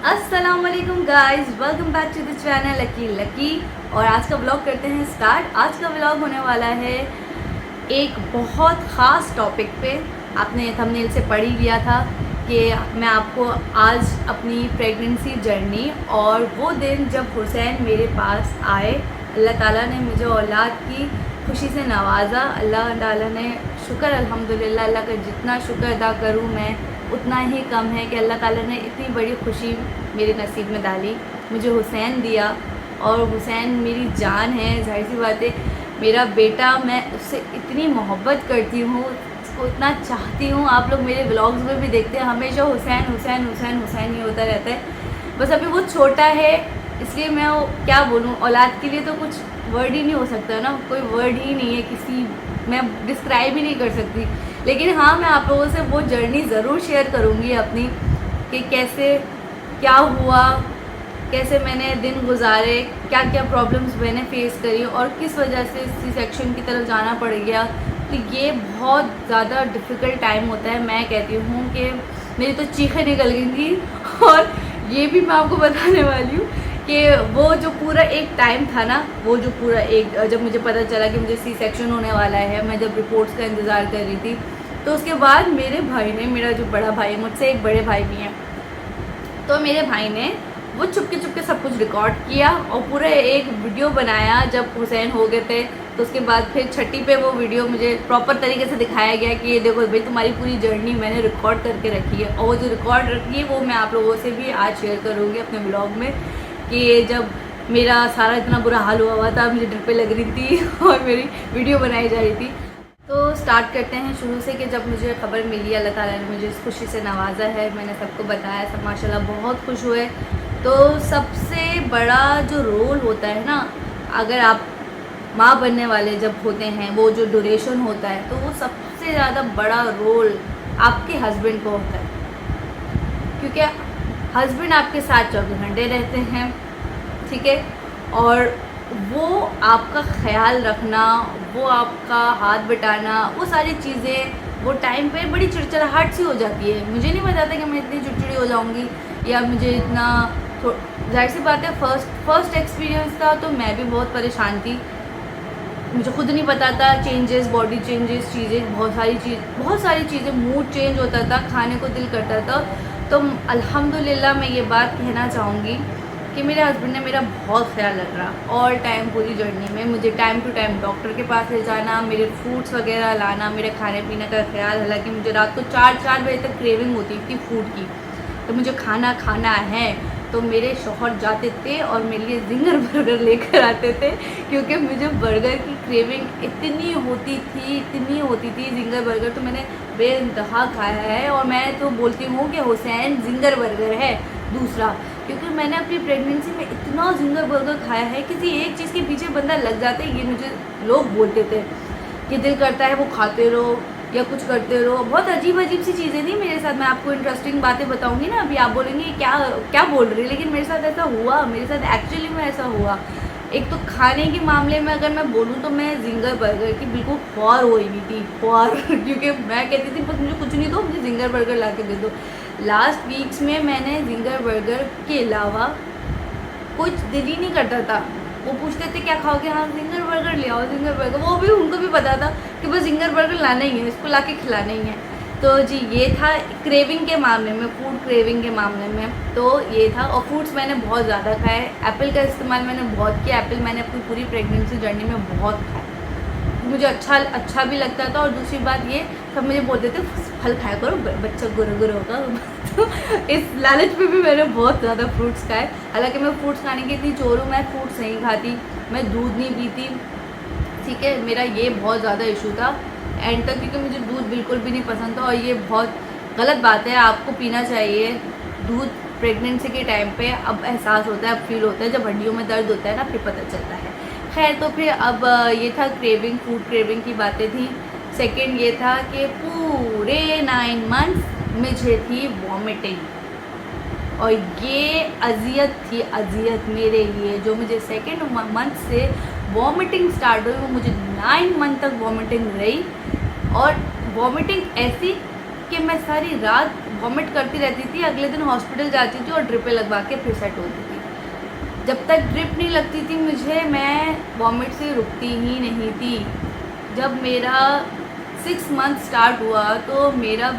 अस्सलाम वालेकुम guys, welcome back to the channel Lucky. और आज का व्लॉग करते हैं स्टार्ट। आज का व्लॉग होने वाला है एक बहुत ख़ास टॉपिक पे। आपने थंबनेल से पढ़ ही लिया था कि मैं आपको आज अपनी प्रेगनेंसी जर्नी और वो दिन जब हुसैन मेरे पास आए, अल्लाह ताला ने मुझे औलाद की खुशी से नवाज़ा। अल्लाह ताला ने शुक्र अल्हम्दुलिल्लाह, अल्लाह का जितना शुक्र अदा करूँ मैं उतना ही कम है कि अल्लाह ताला ने इतनी बड़ी खुशी मेरे नसीब में डाली, मुझे हुसैन दिया। और हुसैन मेरी जान है, जाहिर सी बात है मेरा बेटा, मैं उससे इतनी मोहब्बत करती हूँ, उसको इतना चाहती हूँ। आप लोग मेरे व्लॉग्स में भी देखते हैं, हमेशा हुसैन हुसैन हुसैन हुसैन ही होता रहता है। बस अभी वो छोटा है इसलिए मैं क्या बोलूँ, औलाद के लिए तो कुछ वर्ड ही नहीं हो सकता ना, कोई वर्ड ही नहीं है, किसी मैं डिस्क्राइब ही नहीं कर सकती। लेकिन हाँ, मैं आप लोगों से वो जर्नी ज़रूर शेयर करूँगी अपनी, कि कैसे क्या हुआ, कैसे मैंने दिन गुजारे, क्या क्या प्रॉब्लम्स मैंने फेस करी और किस वजह से सी सेक्शन की तरफ जाना पड़ गया। तो ये बहुत ज़्यादा डिफ़िकल्ट टाइम होता है। मैं कहती हूँ कि मेरी तो चीखें निकल गई थी। और ये भी मैं आपको बताने वाली हूँ कि वो जो पूरा एक टाइम था ना, वो जो पूरा एक, जब मुझे पता चला कि मुझे सी सेक्शन होने वाला है, मैं जब रिपोर्ट्स का इंतज़ार कर रही थी, तो उसके बाद मेरे भाई ने, मेरा जो बड़ा भाई है, मुझसे एक बड़े भाई भी हैं, तो मेरे भाई ने वो चुपके चुपके सब कुछ रिकॉर्ड किया और पूरा एक वीडियो बनाया। जब हुसैन हो गए थे तो उसके बाद फिर छठी पे वो वीडियो मुझे प्रॉपर तरीके से दिखाया गया कि ये देखो भाई, तुम्हारी पूरी जर्नी मैंने रिकॉर्ड करके रखी है। और वो जो रिकॉर्ड रखी है वो मैं आप लोगों से भी आज शेयर करूँगी अपने ब्लॉग में, कि जब मेरा सारा इतना बुरा हाल हुआ था, मुझे ड्रिपें लग रही थी और मेरी वीडियो बनाई जा रही थी। तो स्टार्ट करते हैं शुरू से कि जब मुझे खबर मिली, अल्लाह ताला ने मुझे इस खुशी से नवाजा है, मैंने सबको बताया, सब माशाल्लाह बहुत खुश हुए। तो सबसे बड़ा जो रोल होता है ना, अगर आप माँ बनने वाले जब होते हैं, वो जो ड्यूरेशन होता है, तो वो सबसे ज़्यादा बड़ा रोल आपके हस्बैंड को होता है, क्योंकि हस्बैंड आपके साथ 24 घंटे रहते हैं, ठीक है। और वो आपका ख्याल रखना, वो आपका हाथ बटाना, वो सारी चीज़ें वो टाइम पे बड़ी चिड़चिड़ाहट सी हो जाती है। मुझे नहीं पता था कि मैं इतनी चिड़चिड़ी हो जाऊंगी या मुझे इतना, जाहिर सी बात है फर्स्ट एक्सपीरियंस था तो मैं भी बहुत परेशान थी। मुझे खुद नहीं पता था, चेंजेस, बॉडी चेंजेस, चीज़ें, बहुत सारी चीज़ें, मूड चेंज होता था, खाने को दिल करता था। तो अल्हम्दुलिल्लाह मैं ये बात कहना चाहूँगी कि मेरे हस्बैंड ने मेरा बहुत ख्याल रखा ऑल टाइम, पूरी जर्नी में। मुझे टाइम टू टाइम डॉक्टर के पास ले जाना, मेरे फ्रूट्स वगैरह लाना, मेरे खाने पीने का ख्याल। हालांकि मुझे रात को 4 बजे तक क्रेविंग होती थी फूड की, तो मुझे खाना है, तो मेरे शौहर जाते थे और मेरे लिए जिंगर बर्गर लेकर आते थे, क्योंकि मुझे बर्गर की क्रेविंग इतनी होती थी। जिंगर बर्गर तो मैंने बेइंतहा खाया है, और मैं तो बोलती हूँ कि हुसैन जिंगर बर्गर है दूसरा, क्योंकि मैंने अपनी प्रेगनेंसी में इतना जिंगर बर्गर खाया है। किसी एक चीज़ के पीछे बंदा लग जाता है, ये मुझे लोग बोलते थे कि दिल करता है वो खाते रहो या कुछ करते रहो। बहुत अजीब सी चीज़ें थी मेरे साथ। मैं आपको इंटरेस्टिंग बातें बताऊंगी ना, अभी आप बोलेंगे क्या क्या बोल रही है, लेकिन मेरे साथ ऐसा हुआ, मेरे साथ एक्चुअली में ऐसा हुआ। एक तो खाने के मामले में अगर मैं बोलूँ तो मैं जिंगर बर्गर की बिल्कुल ख्वार हो गई थी, ख्वार क्योंकि मैं कहती थी बस मुझे कुछ नहीं दो, मुझे जिंगर बर्गर ला के दे दो। लास्ट वीक्स में मैंने जिंगर बर्गर के अलावा कुछ दिल ही नहीं करता था। वो पूछते थे क्या खाओगे, हाँ जिंगर बर्गर ले आओ, जिंगर बर्गर। वो भी उनको भी पता था कि बस जिंगर बर्गर लाना ही है, इसको ला के खिलाना ही है। तो जी ये था क्रेविंग के मामले में, फूड क्रेविंग के मामले में तो ये था। और फ्रूट्स मैंने बहुत ज़्यादा खाए, एप्पल का इस्तेमाल मैंने बहुत किया। एप्पल मैंने अपनी पूरी प्रेगनेंसी जर्नी में बहुत खाया, मुझे अच्छा भी लगता था। और दूसरी बात ये, सब मुझे बोलते थे फल खाया करो, बच्चा गुरु होगा तो इस लालच में भी मैंने बहुत ज़्यादा फ्रूट्स खाए। हालांकि मैं फ्रूट्स खाने की इतनी चोर हूँ, मैं फ्रूट्स नहीं खाती, मैं दूध नहीं पीती, ठीक है। मेरा ये बहुत ज़्यादा इशू था एंड तक, क्योंकि मुझे दूध बिल्कुल भी नहीं पसंद था। और ये बहुत गलत बात है, आपको पीना चाहिए दूध प्रेगनेंसी के टाइम पे। अब एहसास होता है, अब फील होता है, जब हड्डियों में दर्द होता है ना, फिर पता चलता है। खैर, तो फिर अब ये था क्रेविंग, फूड क्रेविंग की बातें थी। सेकंड ये था कि पूरे 9 मंथ्स मुझे थी वॉमिटिंग, और ये अजियत थी, अजियत मेरे लिए। जो मुझे सेकेंड मंथ से वॉमिटिंग स्टार्ट हुई, वो मुझे 9 मंथ तक वॉमिटिंग रही। और वॉमिटिंग ऐसी कि मैं सारी रात वॉमिट करती रहती थी, अगले दिन हॉस्पिटल जाती थी और ड्रिपें लगवा के फिर सेट होती थी। जब तक ड्रिप नहीं लगती थी मुझे, मैं वॉमिट से रुकती ही नहीं थी। जब मेरा 6 मंथ स्टार्ट हुआ तो मेरा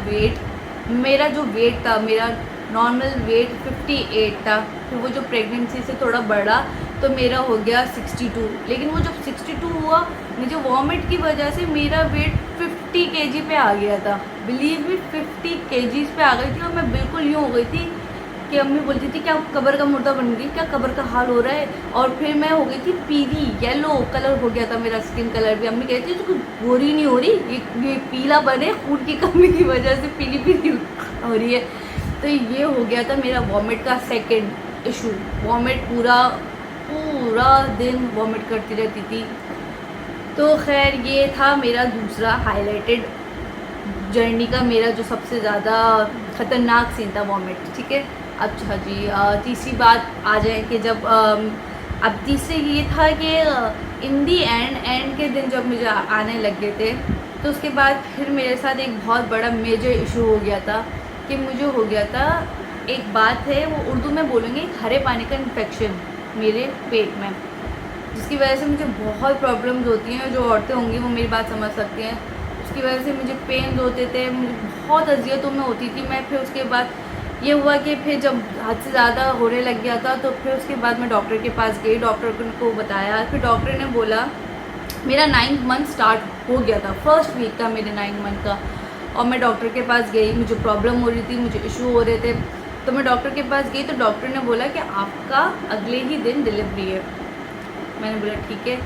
जो वेट था, मेरा नॉर्मल वेट 58 था। फिर वो जो प्रेगनेंसी से थोड़ा बढ़ा तो मेरा हो गया 62। लेकिन वो जब 62 हुआ, मुझे वॉमिट की वजह से मेरा वेट 50 kg पे आ गया था। बिलीव मी, 50 kg पे आ गई थी। और मैं बिल्कुल यूँ हो गई थी कि अम्मी बोलती थी क्या कब्र का मुर्दा बन गई, क्या कब्र का हाल हो रहा है। और फिर मैं हो गई थी पीली, येलो कलर हो गया था मेरा स्किन कलर भी। अम्मी कहती थी तू गोरी नहीं हो रही, ये पीला बने खून की कमी की वजह से पीली पीली हो रही है। तो ये हो गया था मेरा वॉमिट का सेकेंड इशू। वॉमिट पूरा दिन वॉमिट करती रहती थी। तो खैर ये था मेरा दूसरा हाईलाइटेड जर्नी का, मेरा जो सबसे ज़्यादा ख़तरनाक सीन था वॉमिट। ठीक है, अच्छा जी, तीसरी बात आ जाए कि जब अब तीसरे ये था कि इन दी एंड के दिन जब मुझे आने लग गए थे, तो उसके बाद फिर मेरे साथ एक बहुत बड़ा मेजर इशू हो गया था कि मुझे हो गया था, एक बात है वो उर्दू में बोलेंगे, हरे पानी का इन्फेक्शन मेरे पेट में, जिसकी वजह से मुझे बहुत प्रॉब्लम्स होती हैं। जो औरतें होंगी वो मेरी बात समझ सकती हैं। उसकी वजह से मुझे पेन होते थे, मुझे बहुत अजियतों में होती थी मैं। फिर उसके बाद ये हुआ कि फिर जब हद से ज़्यादा होने लग गया था, तो फिर उसके बाद मैं डॉक्टर के पास गई, डॉक्टर को बताया। फिर डॉक्टर ने बोला, मेरा 9th मंथ स्टार्ट हो गया था, फर्स्ट वीक था मेरे 9 मंथ का। और मैं डॉक्टर के पास गई, मुझे प्रॉब्लम हो रही थी, मुझे इशू हो रहे थे। तो मैं डॉक्टर के पास गई तो डॉक्टर ने बोला कि आपका अगले ही दिन डिलीवरी है। मैंने बोला ठीक है,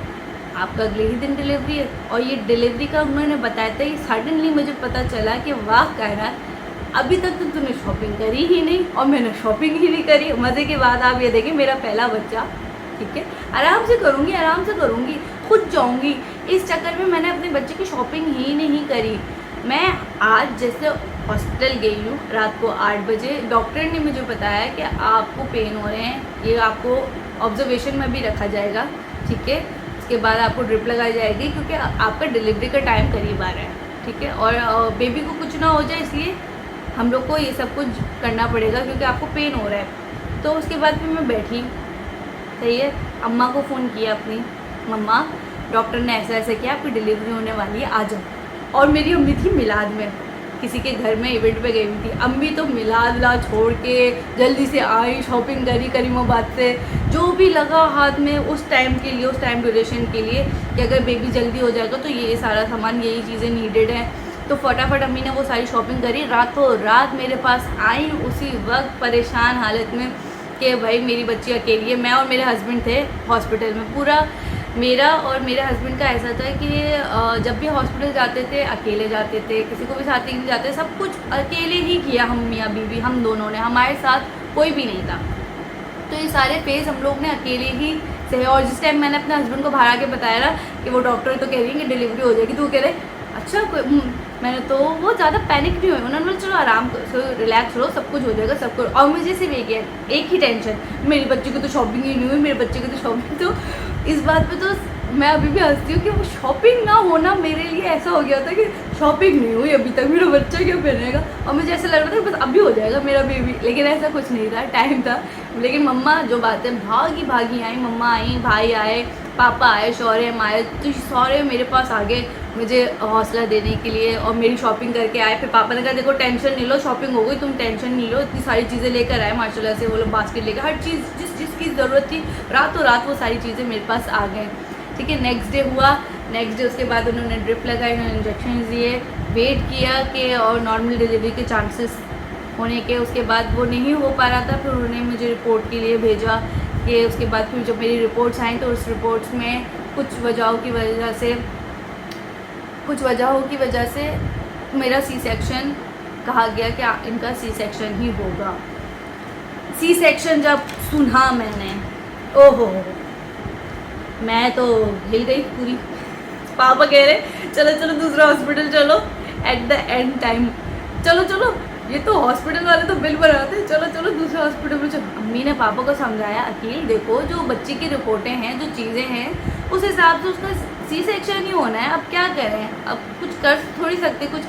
आपका अगले ही दिन डिलीवरी है। और ये डिलीवरी का उन्होंने बताया था, ये सडनली मुझे पता चला कि वाह कायनात, अभी तक तो तूने शॉपिंग करी ही नहीं। और मैंने शॉपिंग ही नहीं करी। मज़े की बात आप ये देखिए, मेरा पहला बच्चा, ठीक है, आराम से करूँगी, खुद जाऊँगी। इस चक्कर में मैंने अपने बच्चे की शॉपिंग ही नहीं करी। मैं आज जैसे हॉस्पिटल गई हूँ रात को 8 बजे, डॉक्टर ने मुझे बताया कि आपको पेन हो रहे हैं, ये आपको ऑब्जर्वेशन में भी रखा जाएगा। ठीक है, उसके बाद आपको ड्रिप लगाई जाएगी क्योंकि आपका डिलीवरी का टाइम करीब आ रहा है। ठीक है, और बेबी को कुछ ना हो जाए इसलिए हम लोग को ये सब कुछ करना पड़ेगा क्योंकि आपको पेन हो रहा है। तो उसके बाद फिर मैं बैठी, सही है, अम्मा को फ़ोन किया अपनी, मम्मा डॉक्टर ने ऐसा ऐसा किया, आपकी डिलीवरी होने वाली है, आ जाओ। और मेरी अम्मी थी मिलाद में, किसी के घर में इवेंट पे गई हुई थी। अम्मी तो मिलाद छोड़ के जल्दी से आई, शॉपिंग करी करीमाबाद से, जो भी लगा हाथ में उस टाइम के लिए, उस टाइम ड्यूरेशन के लिए कि अगर बेबी जल्दी हो जाएगा तो ये सारा सामान, यही चीज़ें नीडेड हैं। तो फटाफट अम्मी ने वो सारी शॉपिंग करी, रातों रात मेरे पास आई उसी वक्त परेशान हालत में कि भाई मेरी बच्ची अकेली है। मैं और मेरे हस्बैंड थे हॉस्पिटल में। पूरा मेरा और मेरे हस्बैंड का ऐसा था कि जब भी हॉस्पिटल जाते थे अकेले जाते थे, किसी को भी साथ नहीं जाते, सब कुछ अकेले ही किया हम मियाँ बीवी, हम दोनों ने, हमारे साथ कोई भी नहीं था। तो ये सारे फेज़ हम लोग ने अकेले ही सहे। और जिस टाइम मैंने अपने हस्बैंड को बाहर आके बताया ना कि वो डॉक्टर तो कह रही है कि डिलीवरी हो जाएगी, तो वो कह रहे अच्छा कोई, मैंने तो वो ज़्यादा पैनिक नहीं हुई। उन्होंने बोला चलो आराम करो, रिलैक्स रहो, सब कुछ हो जाएगा, सब कुछ। और मुझे सिर्फ एक ही टेंशन, मेरी बच्ची को तो शॉपिंग ही नहीं हुई, मेरे बच्चे को तो शॉपिंग। तो इस बात पे तो मैं अभी भी हंसती हूँ कि वो शॉपिंग ना होना मेरे लिए ऐसा हो गया था कि शॉपिंग नहीं हुई अभी तक, मेरा बच्चा क्या पहनेगा। और मुझे ऐसा लग रहा था बस अभी हो जाएगा मेरा बेबी, लेकिन ऐसा कुछ नहीं था, टाइम था। लेकिन मम्मा जो बात है भागी आई, मम्मा आई, भाई आए, पापा आए, शौर्य आए। तो शौर्य मेरे पास आ गए मुझे हौसला देने के लिए और मेरी शॉपिंग करके आए। फिर पापा ने कहा देखो टेंशन नहीं लो, शॉपिंग हो गई, तुम टेंशन नहीं लो, इतनी सारी चीज़ें लेकर आए माशाल्लाह से। वो लोग बास्केट लेकर, हर चीज़ जिसकी ज़रूरत थी रातों रात वो सारी चीज़ें मेरे पास आ गए। ठीक है, नेक्स्ट डे हुआ, नेक्स्ट डे उसके बाद उन्होंने ड्रिप लगाई, उन्होंने इंजेक्शन दिए, वेट किया कि और नॉर्मल डिलीवरी के चांसेस होने के। उसके बाद वो नहीं हो पा रहा था, फिर उन्होंने मुझे रिपोर्ट के लिए भेजा। कि उसके बाद फिर जब मेरी रिपोर्ट्स आई तो उस रिपोर्ट्स में कुछ वजहों की वजह से मेरा सी सेक्शन कहा गया कि इनका सी सेक्शन ही होगा। सी सेक्शन जब सुना मैंने, ओहो मैं तो हिल गई पूरी। पापा कह रहे चलो दूसरा हॉस्पिटल चलो, एट द एंड टाइम चलो, ये तो हॉस्पिटल वाले तो बिल बनाते हैं, चलो दूसरे हॉस्पिटल में चलो। अम्मी ने पापा को समझाया, अकील देखो जो बच्ची की रिपोर्टें हैं, जो चीज़ें हैं, उस हिसाब से उसका सी सेक्शन ही होना है, अब क्या करें, अब कुछ कर थोड़ी सकते, कुछ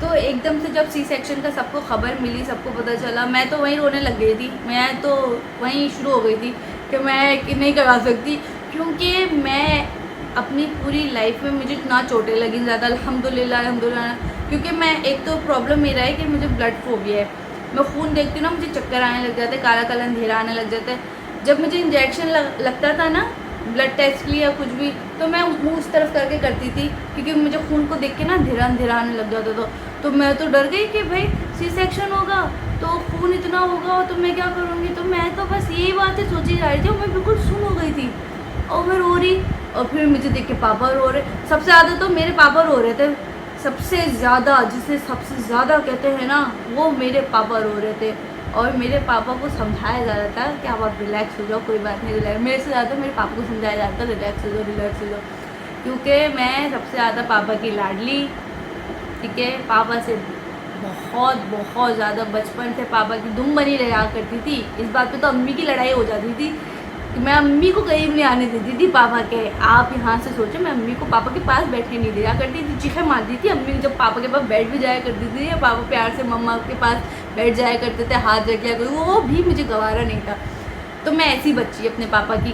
तो एकदम से जब सी सेक्शन का सबको खबर मिली, सबको पता चला, मैं तो वहीं रोने लग गई थी। मैं तो वहीं शुरू हो गई थी कि मैं नहीं करा सकती, क्योंकि मैं अपनी पूरी लाइफ में मुझे इतना चोटें लगी ज़्यादा, अल्हम्दुलिल्लाह अल्हम्दुलिल्लाह। क्योंकि मैं एक तो प्रॉब्लम मेरा है कि मुझे ब्लड फोबिया है। मैं खून देखती हूँ ना, मुझे चक्कर आने लग जाते हैं, काला काला अंधेरा आने लग जाता है। जब मुझे इंजेक्शन लगता था ना ब्लड टेस्ट के लिए या कुछ भी, तो मैं मुँह उस तरफ करके करती थी, क्योंकि मुझे खून को देख के ना अंधेरा अंधेरा आने लग जाता था। तो मैं तो डर गई कि भाई सी सेक्शन होगा तो खून इतना होगा तो मैं क्या करूँगी। तो मैं तो बस यही बातें सोची जा रही थी, और मैं बिल्कुल सुन हो गई थी, और मैं रो रही। और फिर मुझे देख के पापा रो रहे, सबसे ज़्यादा तो मेरे पापा रो रहे थे, सबसे ज़्यादा, जिसे सबसे ज़्यादा कहते हैं ना, वो मेरे पापा रो रहे थे। और मेरे पापा को समझाया जा रहा था कि अब आप रिलैक्स हो जाओ, कोई बात नहीं, रिलैक्स। मेरे से ज़्यादा मेरे पापा को समझाया जा रहा था रिलैक्स हो जाओ, रिलैक्स हो जाओ, क्योंकि मैं सबसे ज़्यादा पापा की लाडली, ठीक है। पापा से बहुत बहुत ज़्यादा बचपन से पापा की दुम बनी रहा करती थी। इस बात पे तो अम्मी की लड़ाई हो जाती थी कि मैं अम्मी को कहीं नहीं आने देती थी पापा के। आप यहाँ से सोचो, मैं अम्मी को पापा के पास बैठने नहीं दिया करती थी, चीखें मारती थी अम्मी जब पापा के पास बैठ भी जाया करती थी, या पापा प्यार से मम्मा के पास बैठ जाया करते थे, हाथ रख लिया करते, वो भी मुझे गवारा नहीं था। तो मैं ऐसी बच्ची अपने पापा की,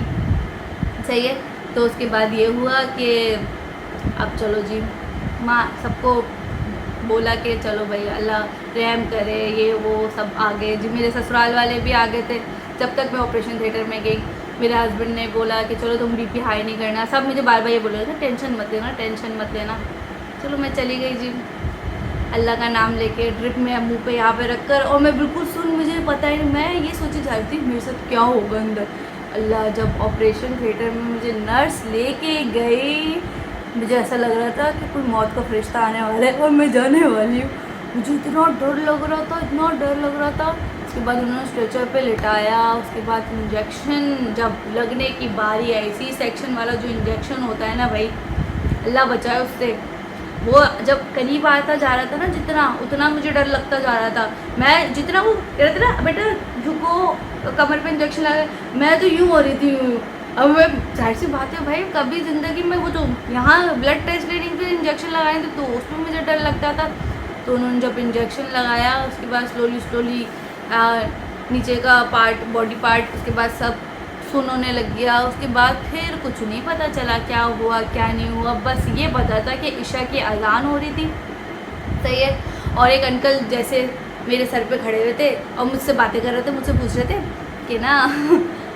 सही है। तो उसके बाद ये हुआ कि अब चलो जी, माँ सबको बोला कि चलो भाई अल्लाह रहम करे, ये वो सब आ गए जी। मेरे ससुराल वाले भी आ गए थे। जब तक मैं ऑपरेशन थिएटर में गई, मेरे हस्बैंड ने बोला कि चलो तुम बीपी हाई नहीं करना। सब मुझे बार बार ये बोल रहे थे, टेंशन मत लेना, टेंशन मत लेना। चलो मैं चली गई जी, अल्लाह का नाम लेके, ड्रिप में मुंह पे यहाँ पे रख कर, और मैं बिल्कुल मुझे पता ही नहीं, मैं ये सोची जा रही थी मेरे साथ क्या होगा अंदर। अल्लाह, जब ऑपरेशन थिएटर में मुझे नर्स लेके गई, मुझे ऐसा लग रहा था कि कोई मौत का फरिश्ता आने वाला है और मैं जाने वाली हूँ। मुझे इतना डर लग रहा था, इतना डर लग रहा था। उसके बाद उन्होंने स्ट्रेचर पे लिटाया, उसके बाद इंजेक्शन जब लगने की बारी आई, सी सेक्शन वाला जो इंजेक्शन होता है ना भाई, अल्लाह बचाए उससे, वो जब करीब आता जा रहा था ना जितना, उतना मुझे डर लगता जा रहा था। मैं जितना वो कह रहा था ना बेटा झुको, कमर पे इंजेक्शन लगा, मैं तो यूँ हो रही थी, यूँ। अब मैं, जाहिर सी बात है भाई, कभी ज़िंदगी में वो जो यहाँ ब्लड टेस्ट लेने के लिए इंजेक्शन लगाए थे तो उसमें मुझे डर लगता था। तो उन्होंने जब इंजेक्शन लगाया, उसके बाद स्लोली स्लोली नीचे का पार्ट, बॉडी पार्ट, उसके बाद सब सुन होने लग गया। उसके बाद फिर कुछ नहीं पता चला क्या हुआ क्या नहीं हुआ, बस ये पता था कि ईशा की अज़ान हो रही थी, सही है। और एक अंकल जैसे मेरे सर पे खड़े हुए थे और मुझसे बातें कर रहे थे, मुझसे पूछ रहे थे कि ना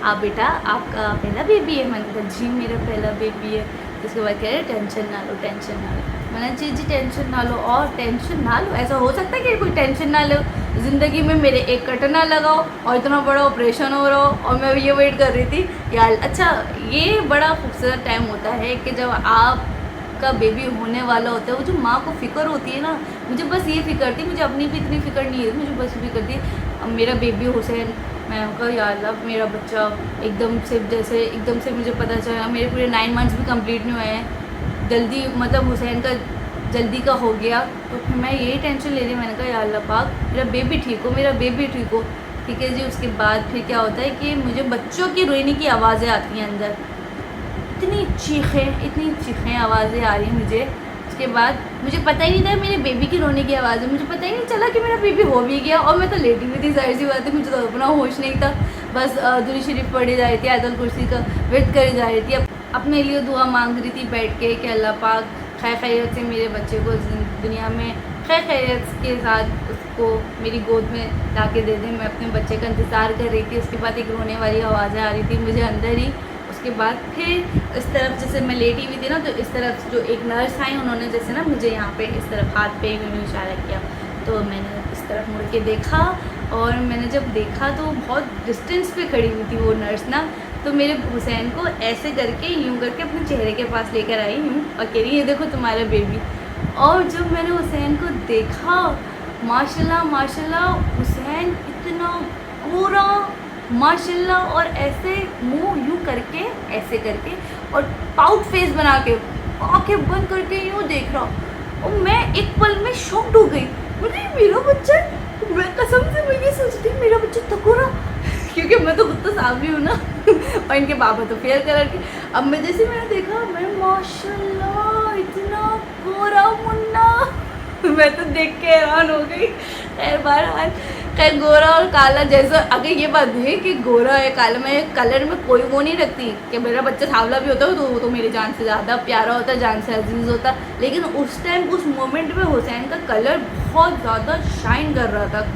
आप बेटा आपका पहला बेबी है। मैंने कहा जी मेरा पहला बेबी है। उसके बाद कह रहे टेंशन ना लो, टेंशन ना लो। मैंने जी जी टेंशन ना लो, और टेंशन ना लो, ऐसा हो सकता है कि कोई टेंशन ना लो ज़िंदगी में, मेरे एक कट ना लगाओ और इतना बड़ा ऑपरेशन हो रहा हो। और मैं ये वेट कर रही थी यार। अच्छा, ये बड़ा खूबसूरत टाइम होता है कि जब आपका बेबी होने वाला होता है, वो जो माँ को फ़िक्र होती है ना, मुझे बस ये फ़िक्र थी, मुझे अपनी भी इतनी फ़िक्र नहीं है, मुझे बस फ़िक्र थी अब मेरा बेबी हुसैन। मैं कहा यार अल्लाह मेरा बच्चा एकदम से, जैसे एकदम से मुझे पता चला मेरे पूरे 9 मंथ्स भी कंप्लीट नहीं हुए हैं, जल्दी मतलब हुसैन का जल्दी का हो गया। तो फिर मैं यही टेंशन ले रही, मैंने कहा या अल्लाह पाक मेरा बेबी ठीक हो, मेरा बेबी ठीक हो, ठीक है जी। उसके बाद फिर क्या होता है कि मुझे बच्चों की रोने की आवाज़ें आती हैं अंदर, इतनी चीखें आवाज़ें आ रही हैं मुझे। उसके बाद मुझे पता ही नहीं था मेरे बेबी की रोने की आवाज़ है, मुझे पता ही नहीं चला कि मेरा बेबी हो भी गया। और मैं तो लेटी हुई थी, जाहिर सी बात है मुझे तो अपना होश नहीं था, बस दुरूद शरीफ पढ़ी जा रही थी, आयतुल कुर्सी का विर्द करी जा रही थी, अपने लिए दुआ मांग रही थी बैठ के कि अल्लाह पाक खैर खैरियत से मेरे बच्चे को दुनिया में खैर खैरियत के साथ उसको मेरी गोद में ला के दे दें। मैं अपने बच्चे का इंतज़ार कर रही थी। उसके बाद एक रोने वाली आवाज़ें आ रही थी मुझे अंदर ही। उसके बाद फिर इस तरफ जैसे मैं लेटी हुई थी ना, तो इस तरफ जो एक नर्स आई, उन्होंने जैसे ना मुझे यहाँ पे इस तरफ हाथ पे उन्होंने इशारा किया, तो मैंने इस तरफ मुड़ के देखा। और मैंने जब देखा तो बहुत डिस्टेंस पे खड़ी हुई थी वो नर्स ना, तो मेरे हुसैन को ऐसे करके यूँ करके अपने चेहरे के पास लेकर आई यूँ और कह रही ये देखो तुम्हारा बेबी। और जब मैंने हुसैन को देखा, माशाल्लाह माशाल्लाह, हुसैन इतना पूरा माशाल्लाह, और ऐसे मुंह यूँ करके ऐसे करके और पाउट फेस बना के आंखें बंद करके यूँ देख रहा। और मैं एक पल में शॉक्ड हो गई, मुझे मेरा बच्चा, मैं कसम से मैं ये सोचती मेरा बच्चा तकोरा, क्योंकि मैं तो खुद तो साफ भी हूँ ना और इनके पापा तो फेयर कलर के। अब मैं जैसे मैंने देखा, मैं माशाल्लाह इतना गोरा मुन्ना मैं तो देख के हैरान हो गई। खैर बहरहाल, खैर गोरा और काला जैसा, अगर ये बात है कि गोरा है काला, मैं कलर में कोई वो नहीं रखती कि मेरा बच्चा सांवला भी होता है तो वो तो मेरी जान से ज़्यादा प्यारा होता, जान से अजीज़ होता। लेकिन उस टाइम उस मोमेंट में हुसैन का कलर बहुत ज़्यादा शाइन कर रहा था,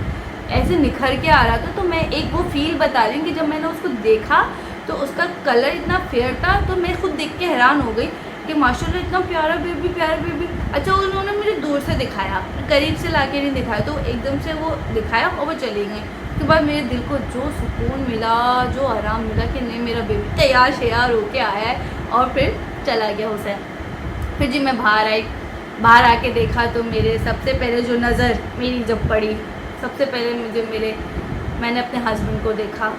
ऐसे निखर के आ रहा था। तो मैं एक वो फील बता रही हूँ कि जब मैंने उसको देखा तो उसका कलर इतना फेयर था, तो मैं खुद देख के हैरान हो गई कि माशाल्लाह इतना प्यारा बेबी, प्यारा बेबी। अच्छा उन्होंने मुझे दूर से दिखाया, करीब से लाके नहीं दिखाया, तो एकदम से वो दिखाया और वो चली गई। उसके बाद मेरे दिल को जो सुकून मिला, जो आराम मिला कि नहीं मेरा बेबी तैयार श्यार होके आया है, और फिर चला गया हुसैन। फिर जी मैं बाहर आई, बाहर आके देखा तो मेरे सबसे पहले जो नज़र मेरी जब पड़ी, सबसे पहले मैंने अपने हस्बैंड को देखा,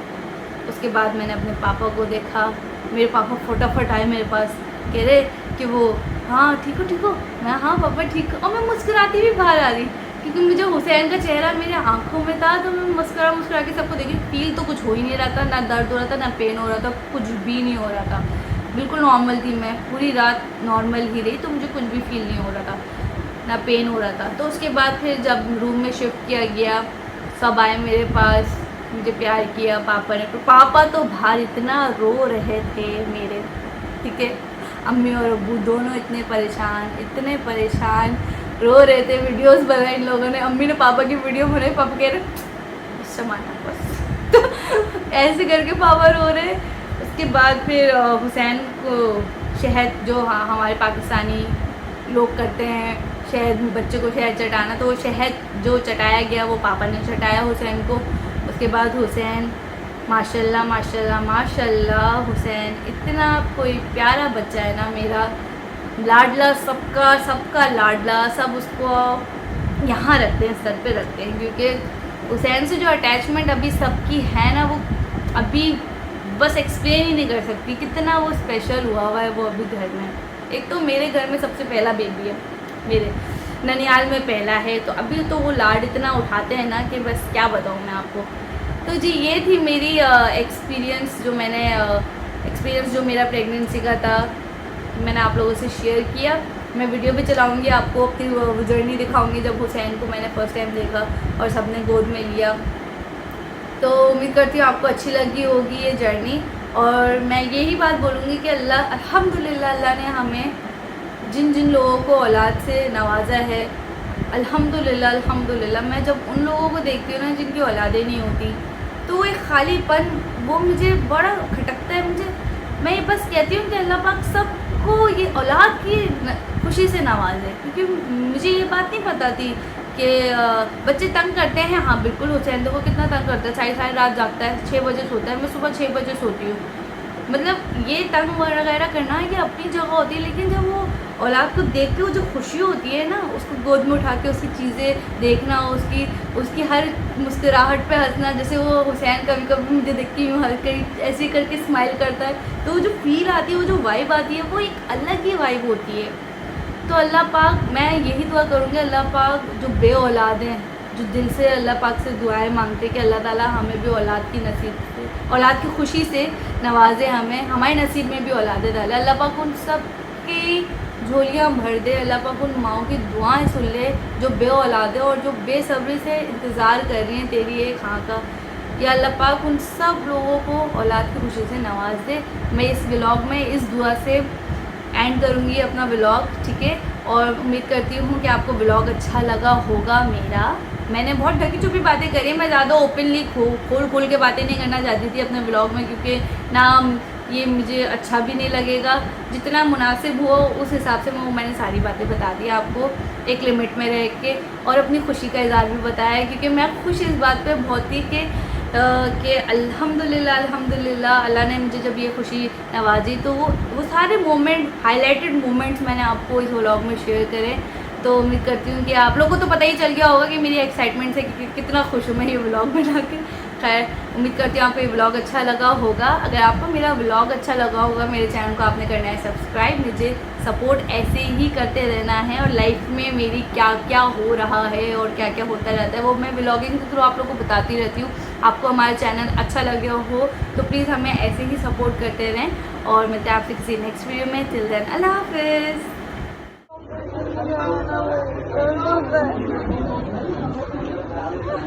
उसके बाद मैंने अपने पापा को देखा। मेरे पापा फटाफट आए मेरे पास, कह रहे कि वो हाँ ठीक हो, मैं हाँ पापा ठीक हूँ। और मैं मुस्कुराती भी बाहर आ रही, क्योंकि मुझे हुसैन का चेहरा मेरे आंखों में था, तो मैं मुस्कुरा के सबको देखी। फील तो कुछ हो ही नहीं रहा था, ना दर्द हो रहा था, ना पेन हो रहा था, कुछ भी नहीं हो रहा था, बिल्कुल नॉर्मल थी। मैं पूरी रात नॉर्मल ही रही, तो मुझे कुछ भी फील नहीं हो रहा था, ना पेन हो रहा था। तो उसके बाद फिर जब रूम में शिफ्ट किया गया, सब आए मेरे पास, मुझे प्यार किया पापा ने। तो पापा तो बाहर इतना रो रहे थे मेरे, ठीक है, अम्मी और अब्बू दोनों इतने परेशान रो रहे थे। वीडियोस बनाए इन लोगों ने, अम्मी ने पापा की वीडियो बनाई, पापा कह रहे समाना बस तो ऐसे करके पापा रो रहे। उसके बाद फिर हुसैन को शहद, जो हमारे पाकिस्तानी लोग करते हैं, शहद बच्चे को शहद चटाना, तो वो शहद जो चटाया गया वो पापा ने चटाया हुसैन को। उसके बाद हुसैन माशाल्लाह माशाल्लाह माशाल्लाह, हुसैन इतना कोई प्यारा बच्चा है ना मेरा, लाडला, सबका लाडला। सब उसको यहाँ रखते हैं, सर पे रखते हैं, क्योंकि हुसैन से जो अटैचमेंट अभी सबकी है ना, वो अभी बस एक्सप्लेन ही नहीं कर सकती कितना वो स्पेशल हुआ है वो अभी घर में। एक तो मेरे घर में सबसे पहला बेबी है, मेरे ननियाल में पहला है, तो अभी तो वो लाड इतना उठाते हैं ना कि बस क्या बताऊँ मैं आपको। तो जी ये थी मेरी एक्सपीरियंस, जो मेरा प्रेगनेंसी का था, मैंने आप लोगों से शेयर किया। मैं वीडियो भी चलाऊंगी, आपको अपनी जर्नी दिखाऊंगी जब हुसैन को मैंने फ़र्स्ट टाइम देखा और सबने गोद में लिया। तो उम्मीद करती हूँ आपको अच्छी लगी होगी ये जर्नी। और मैं यही बात बोलूँगी कि अल्हम्दुलिल्लाह, अल्लाह ने हमें जिन लोगों को औलाद से नवाजा है, अल्हम्दुलिल्लाह। मैं जब उन लोगों को देखती हूँ ना जिनकी औलादें नहीं होती, तो वो एक खालीपन वो मुझे बड़ा खटकता है। मैं बस कहती हूँ कि अल्लाह पाक सबको ये औलाद की खुशी से नवाजे, क्योंकि मुझे ये बात नहीं पता थी कि बच्चे तंग करते हैं। हाँ बिल्कुल, हुसैन देखो कितना तंग करता है, सारी रात जागता है, 6 बजे सोता है, मैं सुबह 6 बजे सोती हूँ। मतलब ये तंग वगैरह करना ये अपनी जगह होती है, लेकिन जब वो औलाद को देख के वो जो खुशी होती है ना, उसको गोद में उठा के उसकी चीज़ें देखना, उसकी हर मुस्कुराहट पे हंसना, जैसे वो हुसैन कभी कभी मुझे देख के यूँ ऐसे करके स्माइल करता है, तो वो जो फील आती है, वो जो वाइब आती है, वो एक अलग ही वाइब होती है। तो अल्लाह पाक, मैं यही दुआ करूँगी, अल्लाह पाक जो बे औलाद हैं, जो दिल से अल्लाह पाक से दुआएं मांगते कि अल्लाह ताला हमें भी औलाद की नसीब से, औलाद की खुशी से नवाजे, हमें हमारे नसीब में भी औलादे डाले। अल्लाह पाक उन सब की झोलियाँ भर दे, अल्लाह पाक उन माओं की दुआएं सुन ले जो बे औलाद है और जो बेसब्री से इंतज़ार कर रही हैं तेरी एक हाँ का। या अल्लाह पाक उन सब लोगों को औलाद की खुशी से नवाज दे। मैं इस व्लॉग में इस दुआ से एंड करूँगी अपना व्लॉग, ठीक है। और उम्मीद करती हूँ कि आपको व्लॉग अच्छा लगा होगा मेरा। मैंने बहुत ढकी छुपी बातें करी, मैं ज़्यादा ओपनली खोल के बातें नहीं करना चाहती थी अपने व्लॉग में, क्योंकि ना ये मुझे अच्छा भी नहीं लगेगा। जितना मुनासिब हो उस हिसाब से मैंने सारी बातें बता दी आपको, एक लिमिट में रह के, और अपनी खुशी का इज़हार भी बताया, क्योंकि मैं खुश इस बात पे बहुत थी कि अल्हम्दुलिल्लाह अल्लाह ने मुझे जब ये खुशी नवाजी, तो वो सारे मोमेंट, हाईलाइटेड मोमेंट्स मैंने आपको इस व्लॉग में शेयर करें। तो उम्मीद करती हूँ कि आप लोगों को तो पता ही चल गया होगा कि मेरी एक्साइटमेंट से कितना खुश हूँ मैं ये व्लॉग बना के। खैर उम्मीद करती हूँ आपको ये व्लॉग अच्छा लगा होगा। अगर आपको मेरा व्लॉग अच्छा लगा होगा, मेरे चैनल को आपने करना है सब्सक्राइब, मुझे सपोर्ट ऐसे ही करते रहना है, और लाइफ में मेरी क्या क्या हो रहा है और क्या क्या होता रहता है वो मैं व्लॉगिंग के थ्रू आप लोगों को बताती रहती हूँ। आपको हमारा चैनल अच्छा लगे हो तो प्लीज़ हमें ऐसे ही सपोर्ट करते रहें, और मिलते हैं आपसे किसी नेक्स्ट वीडियो में। टिल देन अल्लाह हाफिज़। At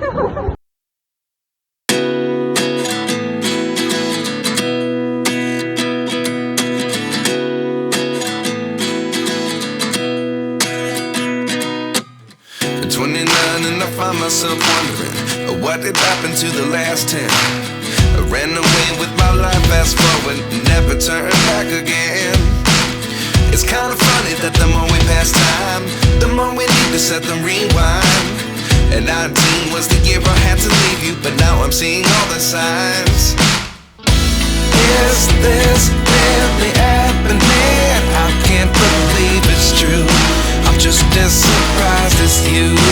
29 and I find myself wondering what did happen to the last 10. I ran away with my life, fast forward, never turn back again. It's kind of funny that the more we pass time, the more we need to set them rewind. And 19 was the year I had to leave you, but now I'm seeing all the signs. Is this really happening? I can't believe it's true. I'm just as surprised as you.